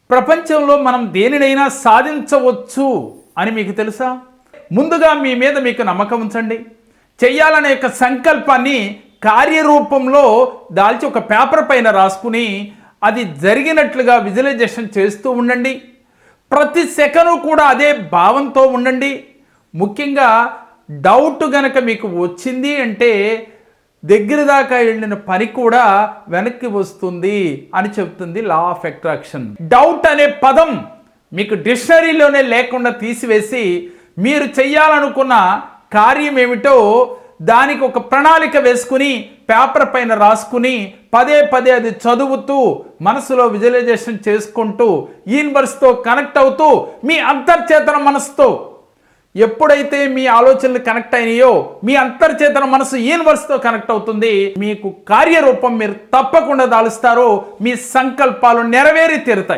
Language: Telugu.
ప్రపంచంలో మనం దేనినైనా సాధించవచ్చు అని మీకు తెలుసా? ముందుగా మీ మీద మీకు నమ్మకం ఉంచండి. చెయ్యాలనే యొక్క సంకల్పాన్ని కార్యరూపంలో దాల్చి ఒక పేపర్ పైన రాసుకుని అది జరిగినట్లుగా విజువలైజేషన్ చేస్తూ ఉండండి. ప్రతి సెకను కూడా అదే భావంతో ఉండండి. ముఖ్యంగా డౌట్ గనక మీకు వచ్చింది అంటే దగ్గర దాకా వెళ్ళిన పని కూడా వెనక్కి వస్తుంది అని చెప్తుంది లా ఆఫ్ అట్రాక్షన్. డౌట్ అనే పదం మీకు డిక్షనరీలోనే లేకుండా తీసివేసి మీరు చెయ్యాలనుకున్న కార్యం ఏమిటో దానికి ఒక ప్రణాళిక వేసుకుని పేపర్ పైన రాసుకుని పదే పదే అది చదువుతూ మనసులో విజువలైజేషన్ చేసుకుంటూ యూనివర్స్తో కనెక్ట్ అవుతూ మీ అంతర్చేతన మనసుతో ఎప్పుడైతే మీ ఆలోచనలు కనెక్ట్ అయినాయో మీ అంతర్చేతన మనసు యూనివర్స్తో కనెక్ట్ అవుతుంది. మీకు కార్యరూపం మీరు తప్పకుండా దాలుస్తారో మీ సంకల్పాలు నెరవేరి తీరుతాయి.